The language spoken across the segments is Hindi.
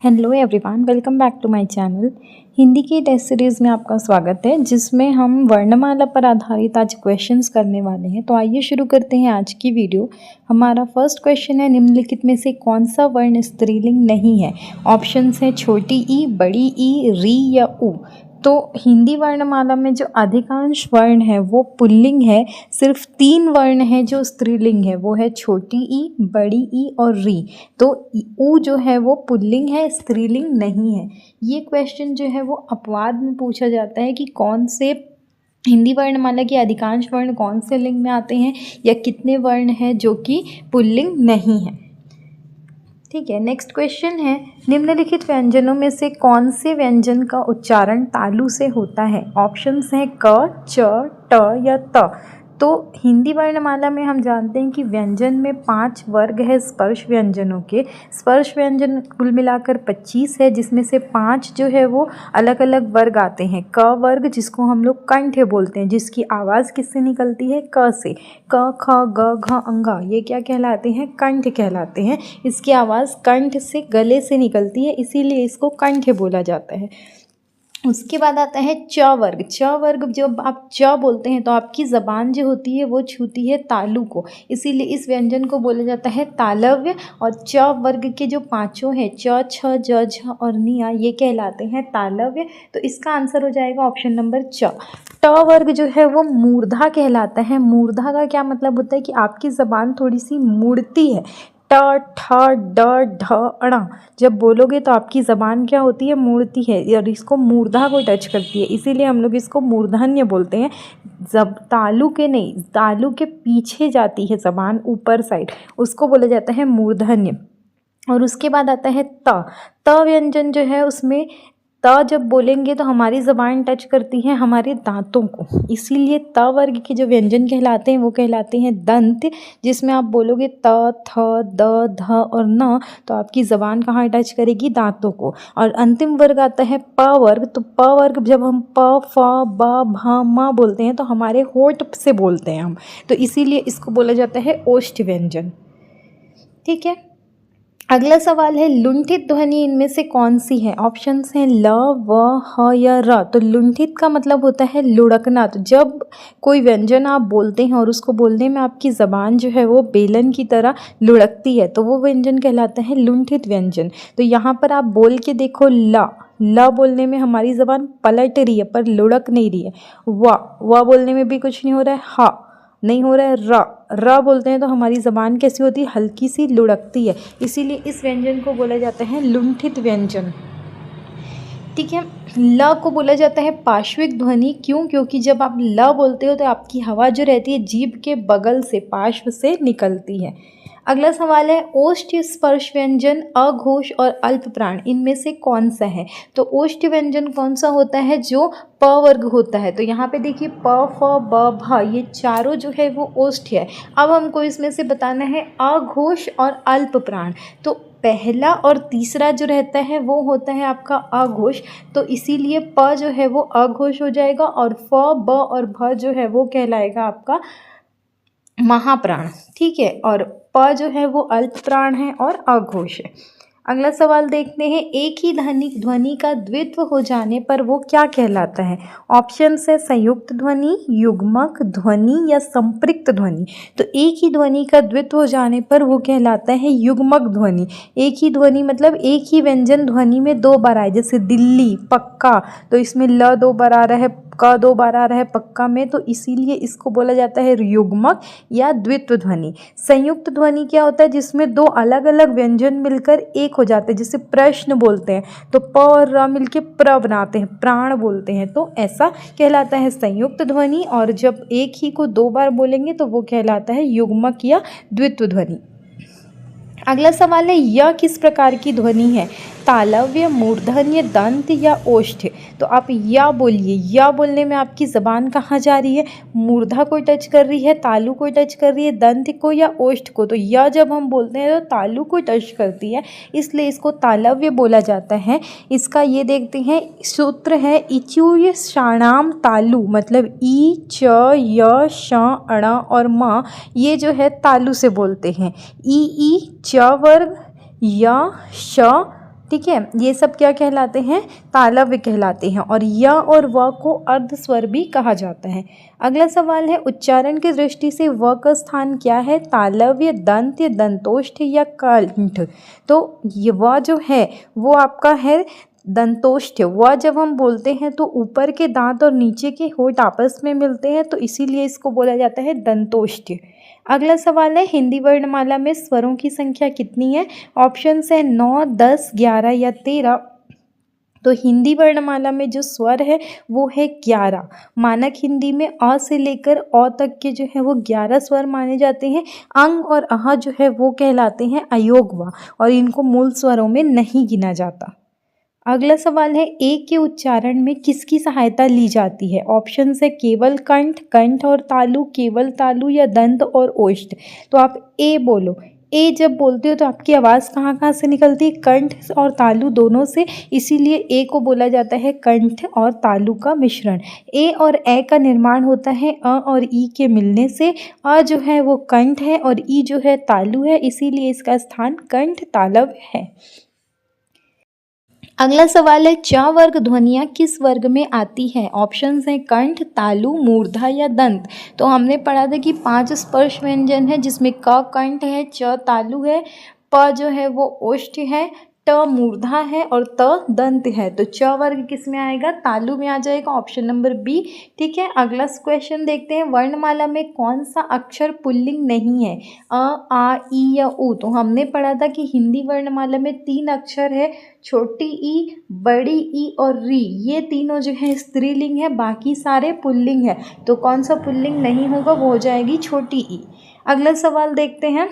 Hello everyone, welcome back to my channel. Hindi की टेस्ट सीरीज़ में आपका स्वागत है, जिसमें हम वर्णमाला पर आधारित आज क्वेश्चंस करने वाले हैं। तो आइए शुरू करते हैं आज की वीडियो। हमारा फर्स्ट क्वेश्चन है, निम्नलिखित में से कौन सा वर्ण स्त्रीलिंग नहीं है? ऑप्शंस हैं छोटी ई, बड़ी ई, री या उ। तो हिंदी वर्णमाला में जो अधिकांश वर्ण है वो पुल्लिंग है। सिर्फ 3 वर्ण है जो स्त्रीलिंग है, वो है छोटी ई, बड़ी ई और री। तो उ जो है वो पुल्लिंग है, स्त्रीलिंग नहीं है। ये क्वेश्चन जो है वो अपवाद में पूछा जाता है कि कौन से हिंदी वर्णमाला के अधिकांश वर्ण कौन से लिंग में आते हैं या कितने वर्ण हैं जो कि पुल्लिंग नहीं है। ठीक है, नेक्स्ट क्वेश्चन है, निम्नलिखित व्यंजनों में से कौन से व्यंजन का उच्चारण तालु से होता है? ऑप्शंस हैं क, च, ट या त। तो हिंदी वर्णमाला में हम जानते हैं कि व्यंजन में 5 वर्ग है स्पर्श व्यंजनों के। स्पर्श व्यंजन कुल मिलाकर 25 है, जिसमें से 5 जो है वो अलग अलग वर्ग आते हैं। क वर्ग, जिसको हम लोग कंठ बोलते हैं, जिसकी आवाज़ किससे निकलती है? क से। क, ख, ग, घ, अंगा, ये क्या कहलाते हैं? कंठ कहलाते हैं। इसकी आवाज़ कंठ से, गले से निकलती है, इसीलिए इसको कंठ बोला जाता है। उसके बाद आता है च वर्ग। च वर्ग, जब आप च बोलते हैं तो आपकी ज़बान जो होती है वो छूती है तालु को, इसीलिए इस व्यंजन को बोला जाता है तालव्य। और च वर्ग के जो 5 हैं, च, छ, ज, झ और निया, ये कहलाते हैं तालव्य। तो इसका आंसर हो जाएगा ऑप्शन नंबर च। ट वर्ग जो है वो मूर्धा कहलाता है। मूर्धा का क्या मतलब होता है कि आपकी ज़बान थोड़ी सी मुड़ती है। ट, ठ, ड, ढ, अण, जब बोलोगे तो आपकी ज़बान क्या होती है? मुड़ती है, और इसको मूर्धा को टच करती है, इसीलिए हम लोग इसको मूर्धन्य बोलते हैं। जब तालु के नहीं, तालु के पीछे जाती है ज़बान, ऊपर साइड, उसको बोला जाता है मूर्धन्य। और उसके बाद आता है त। त व्यंजन जो है उसमें त जब बोलेंगे तो हमारी ज़बान टच करती है हमारे दांतों को, इसीलिए त वर्ग के जो व्यंजन कहलाते हैं वो कहलाते हैं दंत। जिसमें आप बोलोगे त, थ, द, ध और न, तो आपकी ज़बान कहाँ टच करेगी? दांतों को। और अंतिम वर्ग आता है प वर्ग। तो प वर्ग जब हम प, फ, ब, भ, म बोलते हैं तो हमारे होंठ से बोलते हैं हम, तो इसीलिए इसको बोला जाता है ओष्ठ व्यंजन। ठीक है, अगला सवाल है, लुंठित ध्वनि इनमें से कौन सी है? ऑप्शंस हैं ल, व, ह या र। तो लुंठित का मतलब होता है लुढ़कना। तो जब कोई व्यंजन आप बोलते हैं और उसको बोलने में आपकी ज़बान जो है वो बेलन की तरह लुढ़कती है, तो वो व्यंजन कहलाता है लुंठित व्यंजन। तो यहाँ पर आप बोल के देखो, ल बोलने में हमारी ज़बान पलट रही है पर लुढ़क नहीं रही है। व बोलने में भी कुछ नहीं हो रहा है, हा नहीं हो रहा है, र बोलते हैं तो हमारी ज़बान कैसी होती है? हल्की सी लुढ़कती है, इसीलिए इस व्यंजन को बोला जाता है लुंठित व्यंजन। ठीक है, ल को बोला जाता है पार्श्विक ध्वनि। क्यों? क्योंकि जब आप ल बोलते हो तो आपकी हवा जो रहती है जीभ के बगल से, पार्श्व से निकलती है। अगला सवाल है, ओष्ठ स्पर्श व्यंजन अघोष और अल्प प्राण इनमें से कौन सा है? तो ओष्ठ व्यंजन कौन सा होता है? जो प वर्ग होता है। तो यहाँ पे देखिए प, फ, ब, भ, ये चारों जो है वो ओष्ठ है। अब हमको इसमें से बताना है अघोष और अल्प प्राण। तो पहला और तीसरा जो रहता है वो होता है आपका अघोष, तो इसीलिए प जो है वो अघोष हो जाएगा, और फ, ब और भ जो है वो कहलाएगा आपका महाप्राण। ठीक है, और प जो है वो अल्प प्राण है और अघोष है। अगला सवाल देखते हैं, एक ही ध्वनि का द्वित्व हो जाने पर वो क्या कहलाता है? ऑप्शन है संयुक्त ध्वनि, युग्मक ध्वनि या संपृक्त ध्वनि। तो एक ही ध्वनि का द्वित्व हो जाने पर वो कहलाता है युग्मक ध्वनि। एक ही ध्वनि मतलब एक ही व्यंजन ध्वनि में 2 बार आए, जैसे दिल्ली, पक्का, तो इसमें ल 2 बार आ रहा है, क 2 बार आ रहा है पक्का में, तो इसीलिए इसको बोला जाता है युग्मक या द्वित्व ध्वनि। संयुक्त ध्वनि क्या होता है? जिसमें 2 अलग अलग व्यंजन मिलकर एक हो जाते हैं, जैसे प्रश्न बोलते हैं तो प और र मिलके प्र बनाते हैं, प्राण बोलते हैं, तो ऐसा कहलाता है संयुक्त ध्वनि। और जब एक ही को 2 बार बोलेंगे तो वो कहलाता है युग्मक या द्वित्व ध्वनि। अगला सवाल है, यह किस प्रकार की ध्वनि है? तालव्य, मूर्धन्य, दंत या ओष्ठ। तो आप या बोलिए, या बोलने में आपकी ज़बान कहाँ जा रही है? मूर्धा को टच कर रही है, तालु को टच कर रही है, दंत को या ओष्ठ को। तो या जब हम बोलते हैं तो तालु को टच करती है, इसलिए इसको तालव्य बोला जाता है। इसका ये देखते हैं, सूत्र है इचुय शाणाम तालु, मतलब ई, च, य, श, अण और म, ये जो है तालु से बोलते हैं। ई, च वर्ग, य, श, ठीक है, ये सब क्या कहलाते हैं, तालव्य कहलाते हैं। और य और व को अर्ध स्वर भी कहा जाता है। अगला सवाल है, उच्चारण की दृष्टि से व का स्थान क्या है, तालव्य, दंत या दंतोष्ठ या कंठ। तो ये व जो है वो आपका है दंतोष्ठ। व जब हम बोलते हैं तो ऊपर के दांत और नीचे के होंठ आपस में मिलते हैं, तो इसीलिए इसको बोला जाता है दंतोष्ठ। अगला सवाल है, हिंदी वर्णमाला में स्वरों की संख्या कितनी है। ऑप्शंस है 9, 10, 11 या 13। तो हिंदी वर्णमाला में जो स्वर है वो है 11। मानक हिंदी में अ से लेकर अ तक के जो है वो 11 स्वर माने जाते हैं। अंग और अह जो है वो कहलाते हैं अयोगवा, और इनको मूल स्वरों में नहीं गिना जाता। अगला सवाल है, ए के उच्चारण में किसकी सहायता ली जाती है। ऑप्शन है केवल कंठ, कंठ और तालु, केवल तालु या दंत और ओष्ठ। तो आप ए बोलो। ए जब बोलते हो तो आपकी आवाज़ कहाँ कहाँ से निकलती है, कंठ और तालु दोनों से, इसीलिए ए को बोला जाता है कंठ और तालु का मिश्रण। ए और ए का निर्माण होता है अ और ई के मिलने से। अ जो है वो कंठ है और ई जो है तालु है, इसीलिए इसका स्थान कंठ तालव है। अगला सवाल है, च वर्ग ध्वनियाँ किस वर्ग में आती है। ऑप्शंस हैं कंठ, तालु, मूर्धा या दंत। तो हमने पढ़ा था कि 5 स्पर्श व्यंजन है, जिसमें क कंठ है, च तालु है, प जो है वो ओष्ठ है, ट मूर्धा है और त दंत है। तो च वर्ग किस में आएगा, तालु में आ जाएगा, ऑप्शन नंबर बी। ठीक है, अगला क्वेश्चन देखते हैं, वर्णमाला में कौन सा अक्षर पुल्लिंग नहीं है, अ, आ, ई या उ। तो हमने पढ़ा था कि हिंदी वर्णमाला में 3 अक्षर है, छोटी ई, बड़ी ई और री। ये तीनों जो है स्त्रीलिंग है, बाकी सारे पुल्लिंग है। तो कौन सा पुल्लिंग नहीं होगा, वो हो जाएगी छोटी ई। अगला सवाल देखते हैं,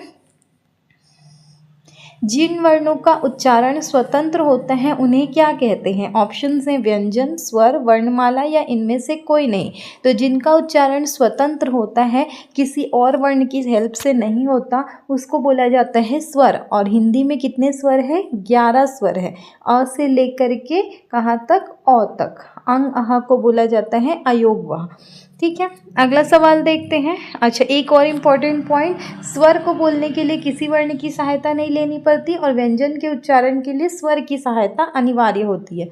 जिन वर्णों का उच्चारण स्वतंत्र होता है उन्हें क्या कहते हैं। ऑप्शंस हैं व्यंजन, स्वर, वर्णमाला या इनमें से कोई नहीं। तो जिनका उच्चारण स्वतंत्र होता है, किसी और वर्ण की हेल्प से नहीं होता, उसको बोला जाता है स्वर। और हिंदी में कितने स्वर है, 11 स्वर है, अ से लेकर के कहाँ तक, औ तक। अंग अह को बोला जाता है अयोगवा। ठीक है, अगला सवाल देखते हैं। अच्छा, एक और इम्पॉर्टेंट पॉइंट, स्वर को बोलने के लिए किसी वर्ण की सहायता नहीं लेनी पड़ती और व्यंजन के उच्चारण के लिए स्वर की सहायता अनिवार्य होती है।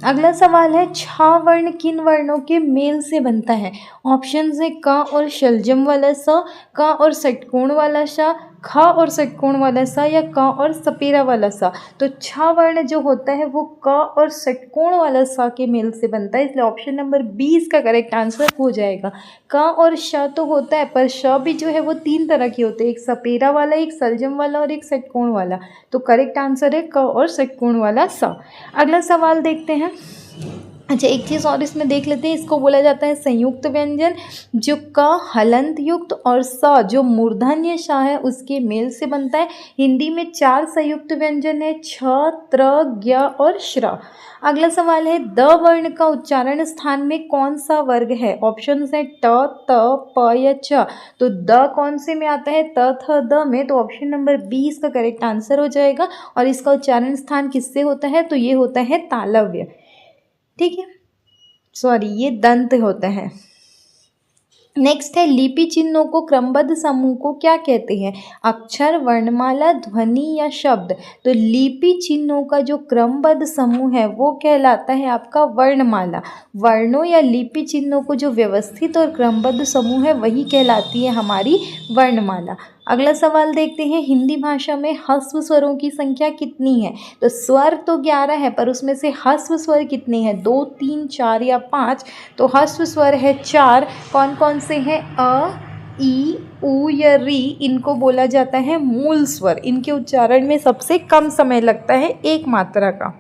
अगला सवाल है, छ वर्ण किन वर्णों के मेल से बनता है। ऑप्शन है क और शलजम वाला स, क और षटकोण वाला श, ख और षटकोण वाला स या क और सपेरा वाला स। तो छ वर्ण जो होता है वो क और षटकोण वाला स के मेल से बनता है, इसलिए ऑप्शन नंबर बी इसका करेक्ट आंसर हो जाएगा। क और श तो होता है, पर श भी जो है वो 3 तरह के होते हैं, एक सपेरा वाला, एक सलजम वाला और एक षटकोण वाला। तो करेक्ट आंसर है क और षटकोण वाला स। अगला सवाल देखते हैं। अच्छा, एक चीज़ और इसमें देख लेते हैं, इसको बोला जाता है संयुक्त व्यंजन, जो क हलंत युक्त और स जो मूर्धन्य श है उसके मेल से बनता है। हिंदी में 4 संयुक्त व्यंजन है, छ, त्र, ज्ञ और श्र। अगला सवाल है, द वर्ण का उच्चारण स्थान में कौन सा वर्ग है। ऑप्शन है ट, त, प या च। तो द कौन से में आता है, त, थ, द में। तो ऑप्शन नंबर बी इसका करेक्ट आंसर हो जाएगा। और इसका उच्चारण स्थान किससे होता है, तो ये होता है तालव्य। ठीक है, सॉरी, ये दंत होता है। नेक्स्ट है, लिपि चिन्हों को क्रमबद्ध समूह को क्या कहते हैं। अक्षर, वर्णमाला, ध्वनि या शब्द। तो लिपि चिन्हों का जो क्रमबद्ध समूह है वो कहलाता है आपका वर्णमाला। वर्णों या लिपि चिन्हों को जो व्यवस्थित और क्रमबद्ध समूह है वही कहलाती है हमारी वर्णमाला। अगला सवाल देखते हैं, हिंदी भाषा में ह्रस्व स्वरों की संख्या कितनी है। तो स्वर तो 11 है, पर उसमें से ह्रस्व स्वर कितने हैं, 2, 3, 4 या 5। तो ह्रस्व स्वर है 4। कौन कौन से हैं, अ, ई, उ या री। इनको बोला जाता है मूल स्वर। इनके उच्चारण में सबसे कम समय लगता है, 1 मात्रा का।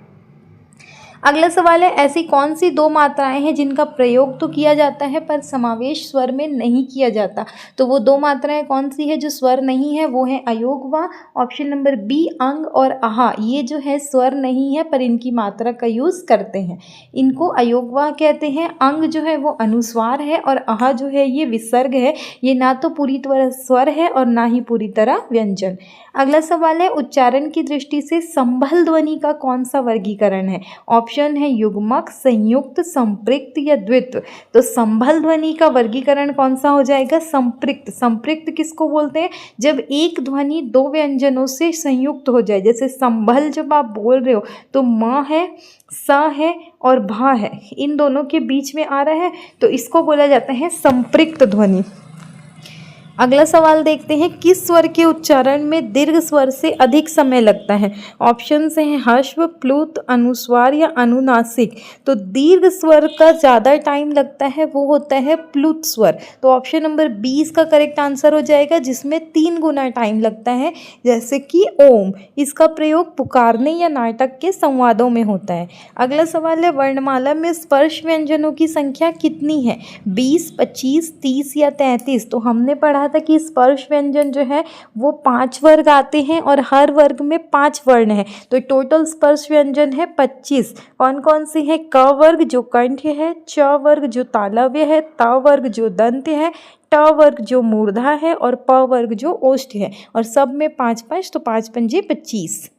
अगला सवाल है, ऐसी कौन सी 2 मात्राएं हैं जिनका प्रयोग तो किया जाता है पर समावेश स्वर में नहीं किया जाता। तो वो 2 मात्राएं कौन सी है जो स्वर नहीं है, वो है अयोगवा, ऑप्शन नंबर बी, अंग और आहा। ये जो है स्वर नहीं है पर इनकी मात्रा का यूज़ करते हैं, इनको अयोगवा कहते हैं। अंग जो है वो अनुस्वार है और आहा जो है ये विसर्ग है। ये ना तो पूरी तरह स्वर है और ना ही पूरी तरह व्यंजन। अगला सवाल है, उच्चारण की दृष्टि से संबल ध्वनि का कौन सा वर्गीकरण है। ऑप्शन है युग्मक, संयुक्त, संपृक्त या द्वित्व। तो संभल ध्वनि का वर्गीकरण कौन सा हो जाएगा? संपृक्त। संपृक्त किसको बोलते हैं? जब एक ध्वनि दो व्यंजनों से संयुक्त हो जाए। जैसे संभल जब आप बोल रहे हो तो म है, स है और भ है, इन दोनों के बीच में आ रहा है, तो इसको बोला जाता है संपृक्त ध्वनि। अगला सवाल देखते हैं, किस स्वर के उच्चारण में दीर्घ स्वर से अधिक समय लगता है? ऑप्शन हैं ह्रस्व, प्लुत, अनुस्वार या अनुनासिक। तो दीर्घ स्वर का ज़्यादा टाइम लगता है वो होता है प्लुत स्वर। तो ऑप्शन नंबर 20 का करेक्ट आंसर हो जाएगा, जिसमें 3 गुना टाइम लगता है। जैसे कि ओम, इसका प्रयोग पुकारने या नाटक के संवादों में होता है। अगला सवाल है, वर्णमाला में स्पर्श व्यंजनों की संख्या कितनी है? 20, 25, 30 या 33। तो हमने पढ़ा था कि स्पर्श व्यंजन जो है वो 5 वर्ग आते हैं और हर वर्ग में 5 वर्ण है। तो टोटल स्पर्श व्यंजन है 25। कौन कौन से हैं? क वर्ग जो कंठ है, च वर्ग जो तालव्य है, त वर्ग जो दंत है, ट वर्ग जो मूर्धा है और प वर्ग जो ओष्ठ है। और सब में 5 5, तो 5 पंजे 25।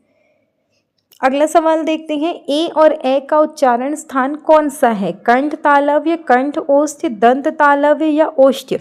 अगला सवाल देखते हैं, ए और ए का उच्चारण स्थान कौन सा है? कंठ तालव्य, कंठ ओष्ठ, दंत तालव्य या ओष्ठ।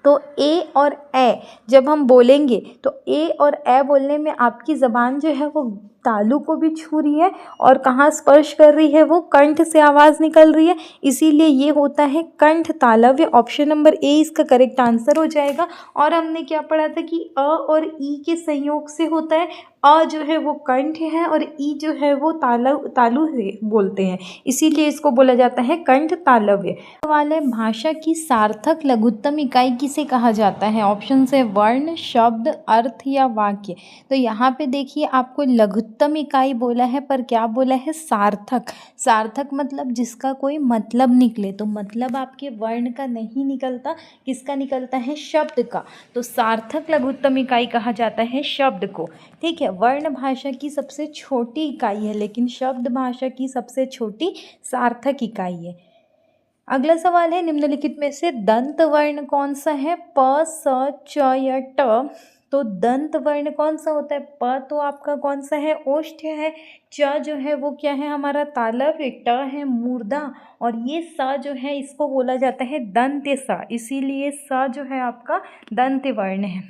तो ए और ए जब हम बोलेंगे तो ए और ए बोलने में आपकी ज़बान जो है वो तालु को भी छू रही है और कहाँ स्पर्श कर रही है? वो कंठ से आवाज़ निकल रही है, इसीलिए ये होता है कंठ तालव्य। ऑप्शन नंबर ए इसका करेक्ट आंसर हो जाएगा। और हमने क्या पढ़ा था कि अ और ई के संयोग से होता है। अ जो है वो कंठ है और ई जो है वो तालु से बोलते हैं, इसीलिए इसको बोला जाता है कंठ तालव्य। सवाल है, भाषा की सार्थक लघुत्तम इकाई किसे कहा जाता है? ऑप्शन है वर्ण, शब्द, अर्थ या वाक्य। तो यहाँ पे देखिए आपको लघुत्तम इकाई बोला है, पर क्या बोला है? सार्थक। सार्थक मतलब जिसका कोई मतलब निकले। तो मतलब आपके वर्ण का नहीं निकलता, किसका निकलता है? शब्द का। तो सार्थक लघुत्तम इकाई कहा जाता है शब्द को। ठीक है, वर्ण भाषा की सबसे छोटी इकाई है, लेकिन शब्द भाषा की सबसे छोटी सार्थक इकाई है। अगला सवाल है, निम्नलिखित में से दंत वर्ण कौन सा है? प, स, च या ट। तो दंत वर्ण कौन सा होता है? प तो आपका कौन सा है? ओष्ठ है। च जो है वो क्या है? हमारा तालव्य। ट है मूर्धा। और ये स जो है इसको बोला जाता है दंत्य स, इसीलिए स जो है आपका दंत्य वर्ण है।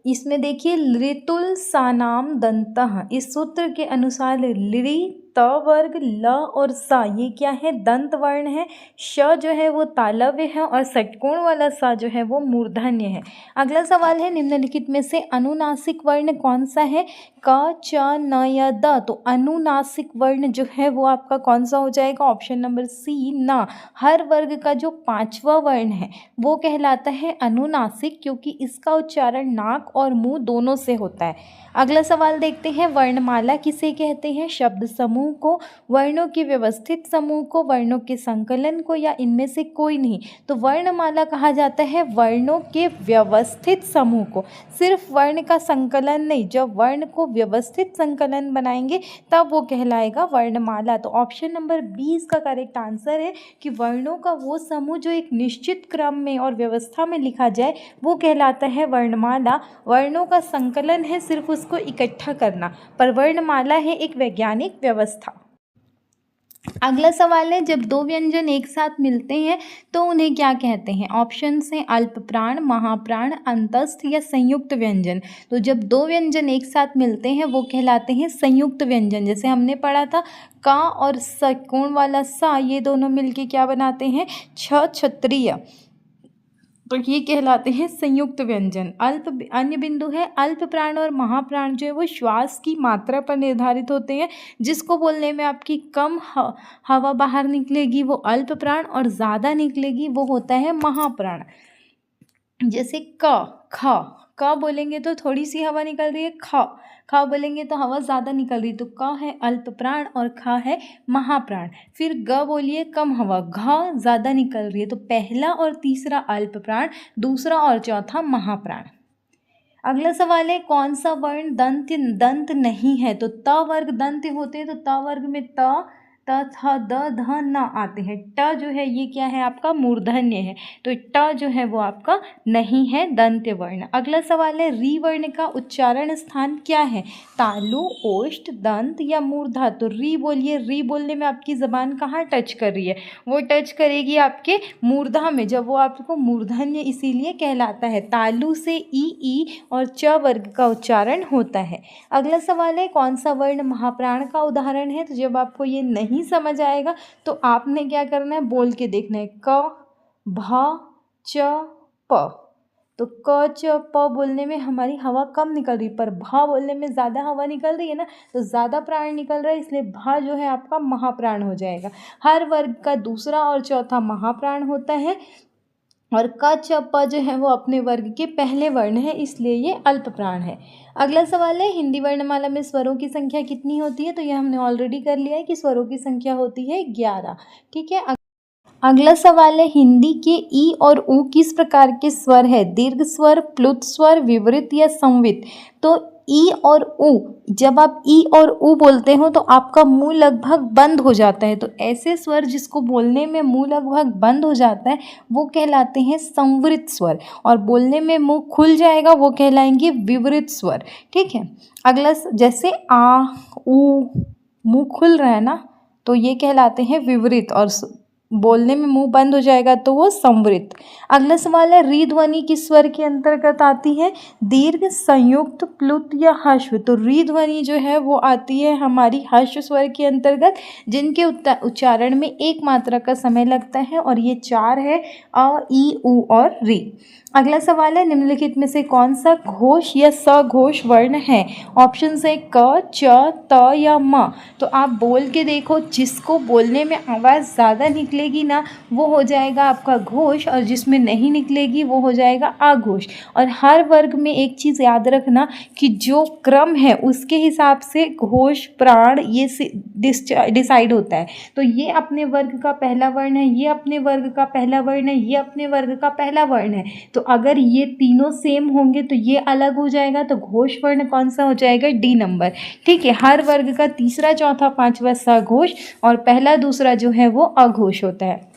इसमें देखिए लृतुल सानाम दंतः, इस सूत्र के अनुसार लृ, त वर्ग, ल और सा ये क्या है? दंत वर्ण है। श जो है वो तालव्य है और षटकोण वाला सा जो है वो मूर्धन्य है। अगला सवाल है, निम्नलिखित में से अनुनासिक वर्ण कौन सा है? क, च, न या द। तो अनुनासिक वर्ण जो है वो आपका कौन सा हो जाएगा? ऑप्शन नंबर सी, न। हर वर्ग का जो 5वां वर्ण है वो कहलाता है अनुनासिक, क्योंकि इसका उच्चारण नाक और मुंह दोनों से होता है। अगला सवाल देखते हैं, वर्णमाला किसे कहते हैं? शब्द समूह को, वर्णों के व्यवस्थित समूह को, वर्णों के संकलन को या इनमें से कोई नहीं। तो वर्णमाला कहा जाता है वर्णों के व्यवस्थित समूह को, सिर्फ वर्ण का संकलन नहीं। जब वर्ण को व्यवस्थित संकलन बनाएंगे तब वो कहलाएगा वर्णमाला। तो ऑप्शन नंबर 20 का करेक्ट आंसर है कि वर्णों का वो समूह जो एक निश्चित क्रम में और व्यवस्था में लिखा जाए वो कहलाता है वर्णमाला। वर्णों का संकलन है सिर्फ उसको इकट्ठा करना, पर वर्णमाला है एक वैज्ञानिक व्यवस्था। अगला सवाल है, जब दो व्यंजन एक साथ मिलते हैं तो उन्हें क्या कहते हैं? ऑप्शन हैं अल्प प्राण, महाप्राण, अंतस्थ या संयुक्त व्यंजन। तो जब दो व्यंजन एक साथ मिलते हैं वो कहलाते हैं संयुक्त व्यंजन। जैसे हमने पढ़ा था का और षटकोण वाला सा, ये दोनों मिलके क्या बनाते हैं? क्षत्रिय। तो ये कहलाते हैं संयुक्त व्यंजन। अन्य बिंदु है अल्प प्राण और महाप्राण जो है वो श्वास की मात्रा पर निर्धारित होते हैं। जिसको बोलने में आपकी कम हवा बाहर निकलेगी वो अल्प प्राण और ज़्यादा निकलेगी वो होता है महाप्राण। जैसे क बोलेंगे तो थोड़ी सी हवा निकल रही है, ख बोलेंगे तो हवा ज़्यादा निकल रही, तो क है अल्प प्राण और ख है महाप्राण। फिर ग बोलिए कम हवा, घ ज़्यादा निकल रही है, तो पहला और तीसरा अल्प प्राण, दूसरा और चौथा महाप्राण। अगला सवाल है, कौन सा वर्ण दंत नहीं है? तो त वर्ग दंत होते हैं, तो त वर्ग में त, त थ द ध न आते हैं। ट जो है ये क्या है आपका मूर्धन्य है, तो ट जो है वो आपका नहीं है दंत्य वर्ण। अगला सवाल है री वर्ण का उच्चारण स्थान क्या है, तालु, ओष्ठ, दंत या मूर्धा। तो री बोलिए, री बोलने में आपकी ज़बान कहाँ टच कर रही है, वो टच करेगी आपके मूर्धा में, जब वो आपको मूर्धन्य इसीलिए कहलाता है। तालु से ई और च वर्ग का उच्चारण होता है। अगला सवाल है कौन सा वर्ण महाप्राण का उदाहरण है। तो जब आपको ये नहीं समझ आएगा तो आपने क्या करना है, बोल के देखना है, क भ च प। तो क च प बोलने में हमारी हवा कम निकल रही, पर भा बोलने में ज़्यादा हवा निकल रही है ना, तो ज़्यादा प्राण निकल रहा है, इसलिए भा जो है आपका महाप्राण हो जाएगा। हर वर्ग का दूसरा और चौथा महाप्राण होता है, और क च प जो है वो अपने वर्ग के पहले वर्ण है, इसलिए ये अल्प प्राण है। अगला सवाल है हिंदी वर्णमाला में स्वरों की संख्या कितनी होती है। तो ये हमने ऑलरेडी कर लिया है कि स्वरों की संख्या होती है 11। ठीक है। अगला सवाल है हिंदी के ई और उ किस प्रकार के स्वर है, दीर्घ स्वर, प्लुत स्वर, विवृत या संवित। तो ई और उ, जब आप ई और उ बोलते हो तो आपका मुंह लगभग बंद हो जाता है, तो ऐसे स्वर जिसको बोलने में मुंह लगभग बंद हो जाता है वो कहलाते हैं संवृत स्वर, और बोलने में मुंह खुल जाएगा वो कहलाएंगे विवृत स्वर। ठीक है। अगला जैसे आ उ मुंह खुल रहा है ना, तो ये कहलाते हैं विवृत, और बोलने में मुंह बंद हो जाएगा तो वो संवृत। अगला सवाल है री ध्वनि किस स्वर के अंतर्गत आती है, दीर्घ, संयुक्त, प्लुत या ह्रस्व। तो री ध्वनि जो है वो आती है हमारी ह्रस्व स्वर के अंतर्गत, जिनके उच्चारण में एक मात्रा का समय लगता है, और ये 4 है, अ, ई, उ और री। अगला सवाल है निम्नलिखित में से कौन सा घोष या सघोष वर्ण है। ऑप्शन है क, च, त या म। तो आप बोल के देखो, जिसको बोलने में आवाज़ ज़्यादा निकलेगी ना वो हो जाएगा आपका घोष, और जिसमें नहीं निकलेगी वो हो जाएगा अघोष। और हर वर्ग में एक चीज़ याद रखना कि जो क्रम है उसके हिसाब से घोष, प्राण ये डिसाइड होता है। तो ये अपने वर्ग का पहला वर्ण है, ये अपने वर्ग का पहला वर्ण है, ये अपने वर्ग का पहला वर्ण है। तो अगर ये तीनों सेम होंगे तो ये अलग हो जाएगा, तो घोष वर्ण कौन सा हो जाएगा, डी नंबर। ठीक है। हर वर्ग का तीसरा, चौथा, पांचवा सघोष, और पहला दूसरा जो है वो अघोष होता है।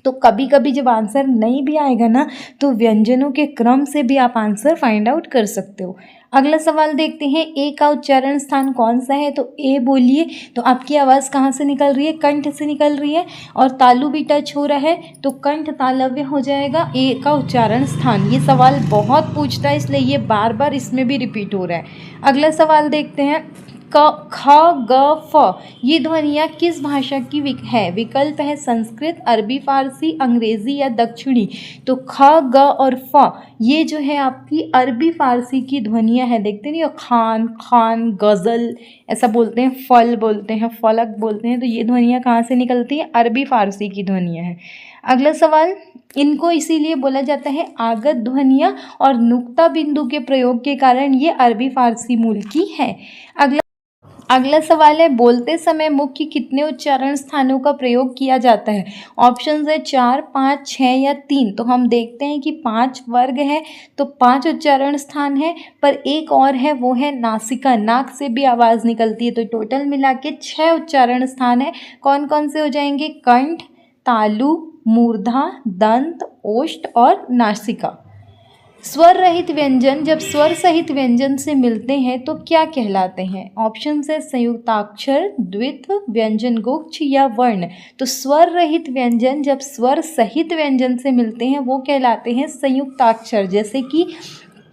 तो कभी कभी जब आंसर नहीं भी आएगा ना तो व्यंजनों के क्रम से भी आप आंसर फाइंड आउट कर सकते हो। अगला सवाल देखते हैं ए का उच्चारण स्थान कौन सा है। तो ए बोलिए, तो आपकी आवाज़ कहाँ से निकल रही है, कंठ से निकल रही है, और तालु भी टच हो रहा है, तो कंठ तालव्य हो जाएगा ए का उच्चारण स्थान। ये सवाल बहुत पूछता है, इसलिए ये बार बार इसमें भी रिपीट हो रहा है। अगला सवाल देखते हैं क, ख, ग, फ, ये ध्वनियाँ किस भाषा की है। विकल्प है संस्कृत, अरबी, फारसी, अंग्रेजी या दक्षिणी। तो ख, ग और फ ये जो है आपकी अरबी फारसी की ध्वनियाँ है। देखते नहीं हो, खान, खान, गज़ल ऐसा बोलते हैं, फल बोलते हैं, फलक बोलते हैं। तो ये ध्वनियाँ कहाँ से निकलती हैं, अरबी फारसी की ध्वनियाँ हैं। अगला सवाल, इनको इसीलिए बोला जाता है आगत ध्वनियाँ, और नुक्ता बिंदु के प्रयोग के कारण ये अरबी फारसी मूल की है। अगला सवाल है बोलते समय मुख्य कितने उच्चारण स्थानों का प्रयोग किया जाता है। ऑप्शंस है 4, 5, 6 या 3। तो हम देखते हैं कि 5 वर्ग है तो 5 उच्चारण स्थान है, पर एक और है वो है नासिका, नाक से भी आवाज़ निकलती है। तो टोटल मिला के 6 उच्चारण स्थान है। कौन कौन से हो जाएंगे, कंठ, तालु, मूर्धा, दंत, ओष्ठ और नासिका। स्वर रहित व्यंजन जब स्वर सहित व्यंजन से मिलते हैं तो क्या कहलाते हैं। ऑप्शन है संयुक्ताक्षर, द्वित्व, व्यंजन गुच्छ या वर्ण। तो स्वर रहित व्यंजन जब स्वर सहित व्यंजन से मिलते हैं वो कहलाते हैं संयुक्ताक्षर। जैसे कि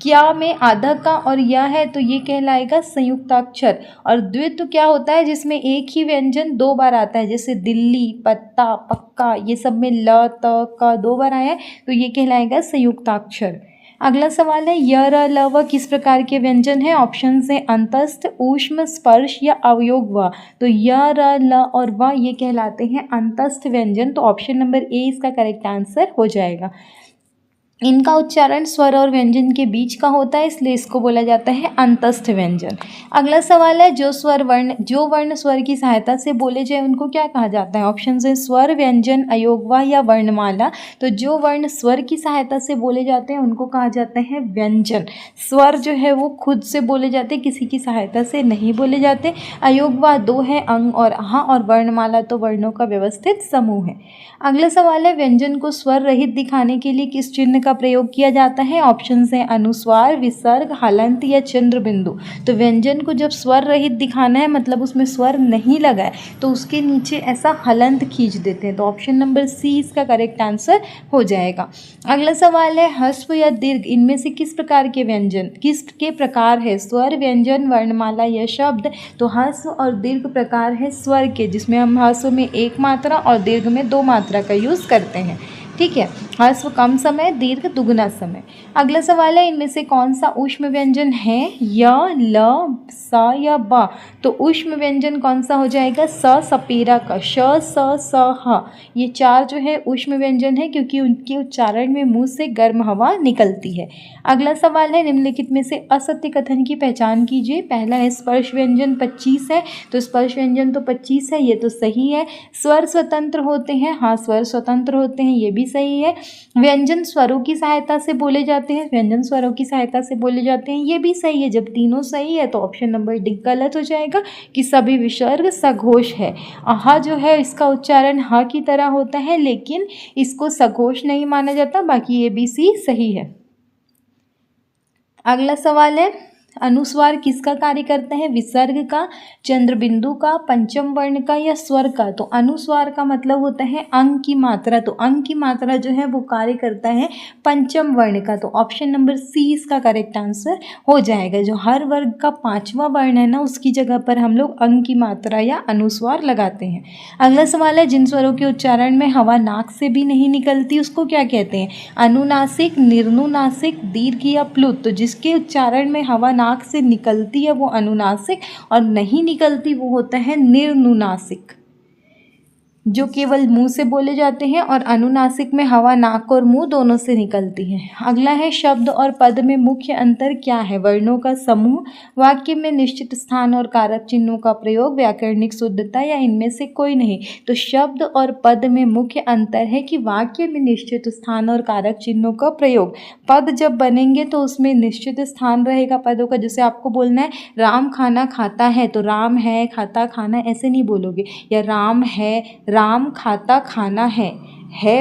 क्या में आधा का और या है तो ये कहलाएगा संयुक्ताक्षर। और द्वित्व क्या होता है, जिसमें एक ही व्यंजन 2 बार आता है, जैसे दिल्ली, पत्ता, पक्का, ये सब में ल, त, क 2 बार आया है तो ये कहलाएगा संयुक्ताक्षर। अगला सवाल है य, र, ल, व किस प्रकार के व्यंजन है। ऑप्शन से अंतस्थ, ऊष्म, स्पर्श या अवयोग व। तो य, र, ल और व ये कहलाते हैं अंतस्थ व्यंजन। तो ऑप्शन नंबर ए इसका करेक्ट आंसर हो जाएगा। इनका उच्चारण स्वर और व्यंजन के बीच का होता है, इसलिए इसको बोला जाता है अंतस्थ व्यंजन। अगला सवाल है, जो वर्ण स्वर की सहायता से बोले जाए उनको क्या कहा जाता है? ऑप्शन है स्वर, व्यंजन, अयोगवा या वर्णमाला। तो जो वर्ण स्वर की सहायता से बोले जाते हैं उनको कहा जाता है व्यंजन। स्वर जो है वो खुद से बोले जाते, किसी की सहायता से नहीं बोले जाते। अयोगवा दो है, अंग और आहा, और वर्णमाला तो वर्णों का व्यवस्थित समूह है। अगला सवाल है, व्यंजन को स्वर रहित दिखाने के लिए किस चिन्ह का प्रयोग किया जाता है? ऑप्शन है अनुस्वार, विसर्ग, हलंत या चंद्र बिंदु। तो व्यंजन को जब स्वर रहित दिखाना है, मतलब उसमें स्वर नहीं लगा है, तो उसके नीचे ऐसा हलंत खींच देते हैं। तो ऑप्शन नंबर सी इसका करेक्ट आंसर हो जाएगा। अगला सवाल है, ह्रस्व या दीर्घ इनमें से किस प्रकार के व्यंजन किसके प्रकार है? स्वर, व्यंजन, वर्णमाला या शब्द। तो ह्रस्व और दीर्घ प्रकार है स्वर के, जिसमें हम ह्रस्व में एक मात्रा और दीर्घ में दो मात्रा का यूज़ करते हैं। ठीक है, ह्रस्व कम समय, दीर्घ दुगना समय। अगला सवाल है, इनमें से कौन सा ऊष्म व्यंजन है? य, ल, स या ब। तो ऊष्म व्यंजन कौन सा हो जाएगा? स सपेरा का, श, स, ह। ये चार जो है ऊष्म व्यंजन है, क्योंकि उनके उच्चारण में मुंह से गर्म हवा निकलती है। अगला सवाल है, निम्नलिखित में से असत्य कथन की पहचान कीजिए। पहला है स्पर्श व्यंजन 25 है, तो स्पर्श व्यंजन तो 25 है, ये तो सही है। स्वर स्वतंत्र होते हैं, हाँ स्वर स्वतंत्र होते हैं, ये भी सही है। व्यंजन स्वरों की सहायता से बोले जाते हैं, व्यंजन स्वरों की सहायता से बोले जाते हैं, ये भी सही है। जब तीनों सही है तो ऑप्शन नंबर डी गलत हो जाएगा कि सभी विसर्ग सघोष है। आहा जो है इसका उच्चारण ह की तरह होता है, लेकिन इसको सघोष नहीं माना जाता, बाकी ये भी सी सही है। अगला सवाल है, अनुस्वार किसका कार्य करता है? विसर्ग का, चंद्र बिंदु का, पंचम वर्ण का या स्वर का। तो अनुस्वार का मतलब होता है अंग की मात्रा, तो अंग की मात्रा जो है वो कार्य करता है पंचम वर्ण का। तो ऑप्शन नंबर सी इसका करेक्ट आंसर हो जाएगा। जो हर वर्ग का पांचवा वर्ण है ना, उसकी जगह पर हम लोग अंग की मात्रा या अनुस्वार लगाते हैं। अगला सवाल है, जिन स्वरों के उच्चारण में हवा नाक से भी नहीं निकलती उसको क्या कहते हैं? अनुनासिक, निर्नुनासिक, दीर्घ या प्लुत। तो जिसके उच्चारण में हवा नाक से निकलती है वो अनुनासिक, और नहीं निकलती वो होता है निर्नुनासिक, जो केवल मुंह से बोले जाते हैं, और अनुनासिक में हवा नाक और मुंह दोनों से निकलती है। अगला है, शब्द और पद में मुख्य अंतर क्या है? वर्णों का समूह, वाक्य में निश्चित स्थान और कारक चिन्हों का प्रयोग, व्याकरणिक शुद्धता या इनमें से कोई नहीं। तो शब्द और पद में मुख्य अंतर है कि वाक्य में निश्चित स्थान और कारक चिन्हों का प्रयोग। पद जब बनेंगे तो उसमें निश्चित स्थान रहेगा पदों का। जैसे आपको बोलना है राम खाना खाता है, तो राम है खाता खाना ऐसे नहीं बोलोगे, या राम है राम खाता खाना है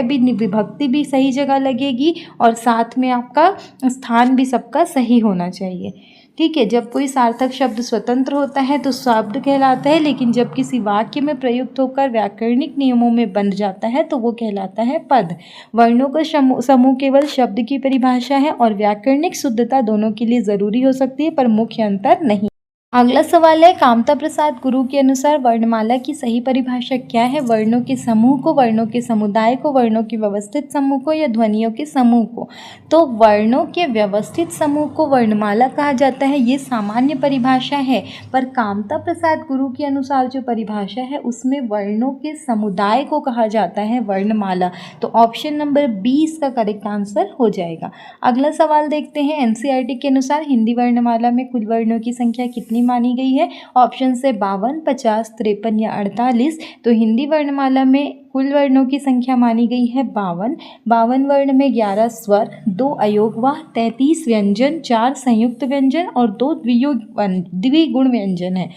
भी विभक्ति भी सही जगह लगेगी, और साथ में आपका स्थान भी सबका सही होना चाहिए। ठीक है, जब कोई सार्थक शब्द स्वतंत्र होता है तो शब्द कहलाता है, लेकिन जब किसी वाक्य में प्रयुक्त होकर व्याकरणिक नियमों में बन जाता है तो वो कहलाता है पद। वर्णों का समूह केवल शब्द की परिभाषा है, और व्याकरणिक शुद्धता दोनों के लिए ज़रूरी हो सकती है, पर मुख्य अंतर नहीं। अगला सवाल है, कामता प्रसाद गुरु के अनुसार वर्णमाला की सही परिभाषा क्या है? वर्णों के समूह को, वर्णों के समुदाय को, वर्णों के व्यवस्थित समूह को या ध्वनियों के समूह को। तो वर्णों के व्यवस्थित समूह को वर्णमाला कहा जाता है, ये सामान्य परिभाषा है। पर कामता प्रसाद गुरु के अनुसार जो परिभाषा है उसमें वर्णों के समुदाय को कहा जाता है वर्णमाला। तो ऑप्शन नंबर बी इसका करेक्ट आंसर हो जाएगा। अगला सवाल देखते हैं, एनसीईआरटी के अनुसार हिंदी वर्णमाला में कुल वर्णों की संख्या कितनी मानी गई है? ऑप्शन से 52, 50, 53 या 48। तो हिंदी वर्णमाला में कुल वर्णों की संख्या मानी गई है 52। 52 वर्ण में 11 स्वर, 2 अयोगवाह, 33 व्यंजन, 4 संयुक्त व्यंजन और 2 द्विगुण व्यंजन है।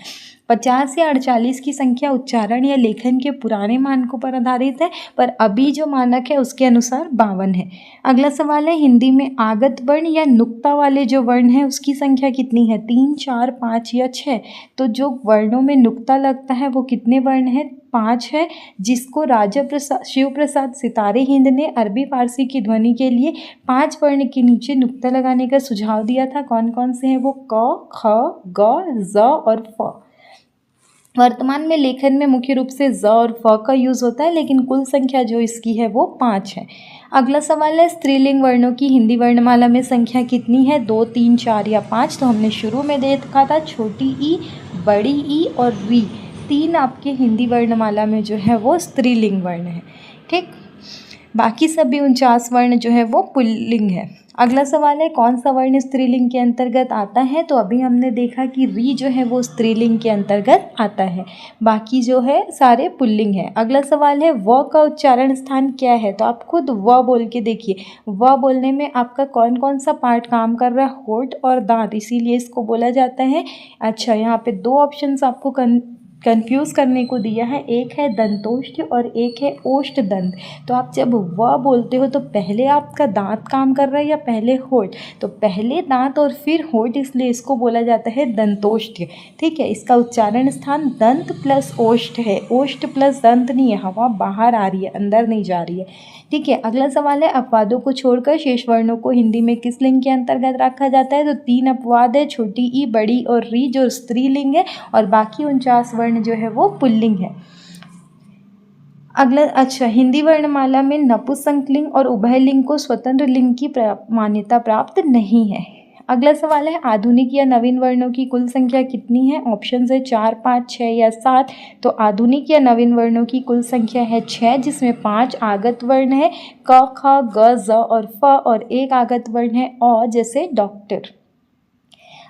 50 या 48 की संख्या उच्चारण या लेखन के पुराने मानकों पर आधारित है, पर अभी जो मानक है उसके अनुसार 52 है। अगला सवाल है, हिंदी में आगत वर्ण या नुक्ता वाले जो वर्ण हैं उसकी संख्या कितनी है? 3, 4, 5 या 6। तो जो वर्णों में नुक्ता लगता है वो कितने वर्ण हैं? 5 है, जिसको राजा शिव प्रसाद सितारे हिंद ने अरबी फारसी की ध्वनि के लिए 5 वर्ण के नीचे नुक्ता लगाने का सुझाव दिया था। कौन कौन से हैं वो? क, ख, ग, ज और फ। वर्तमान में लेखन में मुख्य रूप से ज और फ का यूज़ होता है, लेकिन कुल संख्या जो इसकी है वो 5 है। अगला सवाल है, स्त्रीलिंग वर्णों की हिंदी वर्णमाला में संख्या कितनी है? 2, 3, 4 या 5। तो हमने शुरू में देखा था छोटी ई, बड़ी ई और री, 3 आपके हिंदी वर्णमाला में जो है वो स्त्रीलिंग वर्ण है। ठीक, बाकी सभी 49 वर्ण जो है वो पुल्लिंग है। अगला सवाल है, कौन सा वर्ण स्त्रीलिंग के अंतर्गत आता है? तो अभी हमने देखा कि री जो है वो स्त्रीलिंग के अंतर्गत आता है, बाकी जो है सारे पुल्लिंग है। अगला सवाल है, व का उच्चारण स्थान क्या है? तो आप खुद व बोल के देखिए, व बोलने में आपका कौन कौन सा पार्ट काम कर रहा है? होठ और दांत, इसीलिए इसको बोला जाता है। अच्छा, यहाँ पे दो ऑप्शंस आपको कंफ्यूज करने को दिया है, एक है दंतोष्ठ और एक है ओष्ठ दंत। तो आप जब व बोलते हो तो पहले आपका दांत काम कर रहा है या पहले होठ? तो पहले दांत और फिर होठ, इसलिए इसको बोला जाता है दंतोष्ठ। ठीक है, इसका उच्चारण स्थान दंत प्लस ओष्ठ है, ओष्ठ प्लस दंत नहीं है, हवा बाहर आ रही है, अंदर नहीं जा रही है। ठीक है, अगला सवाल है, अपवादों को छोड़कर शेष वर्णों को हिंदी में किस लिंग के अंतर्गत रखा जाता है? तो 3 अपवाद है, छोटी ई, बड़ी और री जो स्त्रीलिंग है, और बाकी 49 वर्ण जो है वो पुल्लिंग है। अगला, अच्छा, हिंदी वर्णमाला में नपुंसकलिंग और उभयलिंग को स्वतंत्र लिंग की मान्यता प्राप्त नहीं है। अगला सवाल है, आधुनिक या नवीन वर्णों की कुल संख्या कितनी है? ऑप्शन है 4, 5, 6 या 7। तो आधुनिक या नवीन वर्णों की कुल संख्या है 6, जिसमें 5 आगत वर्ण है, क, ख, ग, ज और फ, और 1 आगत वर्ण है अ, जैसे डॉक्टर।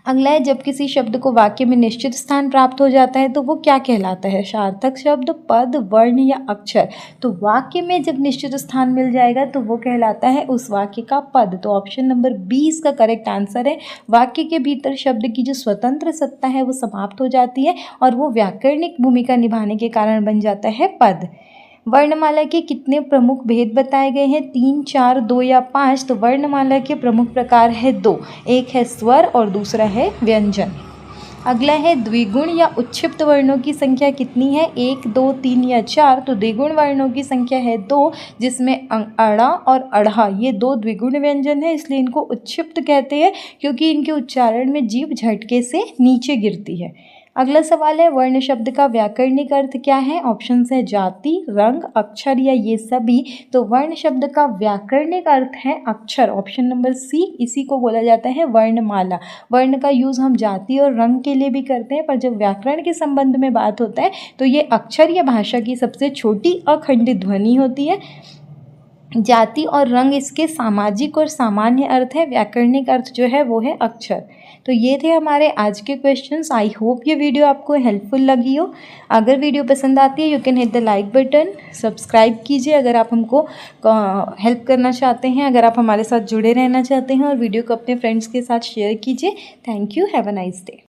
अगला है, जब किसी शब्द को वाक्य में निश्चित स्थान प्राप्त हो जाता है तो वो क्या कहलाता है? सार्थक शब्द, पद, वर्ण या अक्षर? तो वाक्य में जब निश्चित स्थान मिल जाएगा तो वो कहलाता है उस वाक्य का पद। तो ऑप्शन नंबर 20 का करेक्ट आंसर है। वाक्य के भीतर शब्द की जो स्वतंत्र सत्ता है वो समाप्त हो जाती है और वो व्याकरणिक भूमिका निभाने के कारण बन जाता है पद। वर्णमाला के कितने प्रमुख भेद बताए गए हैं? 3, 4, 2 या 5। तो वर्णमाला के प्रमुख प्रकार है 2, एक है स्वर और दूसरा है व्यंजन। अगला है, द्विगुण या उच्छिप्त वर्णों की संख्या कितनी है? 1, 2, 3 या 4। तो द्विगुण वर्णों की संख्या है 2, जिसमें अड़ा और अढ़ा ये 2 द्विगुण व्यंजन है, इसलिए इनको उच्छिप्त कहते हैं क्योंकि इनके उच्चारण में जीभ झटके से नीचे गिरती है। अगला सवाल है, वर्ण शब्द का व्याकरणिक अर्थ क्या है? ऑप्शन है जाति, रंग, अक्षर या ये सभी। तो वर्ण शब्द का व्याकरणिक अर्थ है अक्षर, ऑप्शन नंबर सी। इसी को बोला जाता है वर्णमाला। वर्ण का यूज़ हम जाति और रंग के लिए भी करते हैं, पर जब व्याकरण के संबंध में बात होता है तो ये अक्षर या भाषा की सबसे छोटी अखंडित ध्वनि होती है। जाति और रंग इसके सामाजिक और सामान्य अर्थ है, व्याकरणिक अर्थ जो है वो है अक्षर। तो ये थे हमारे आज के क्वेश्चंस। आई होप ये वीडियो आपको हेल्पफुल लगी हो। अगर वीडियो पसंद आती है, you can hit the like button, subscribe कीजिए अगर आप हमको हेल्प करना चाहते हैं, अगर आप हमारे साथ जुड़े रहना चाहते हैं, और वीडियो को अपने फ्रेंड्स के साथ शेयर कीजिए। Thank you, have a nice day.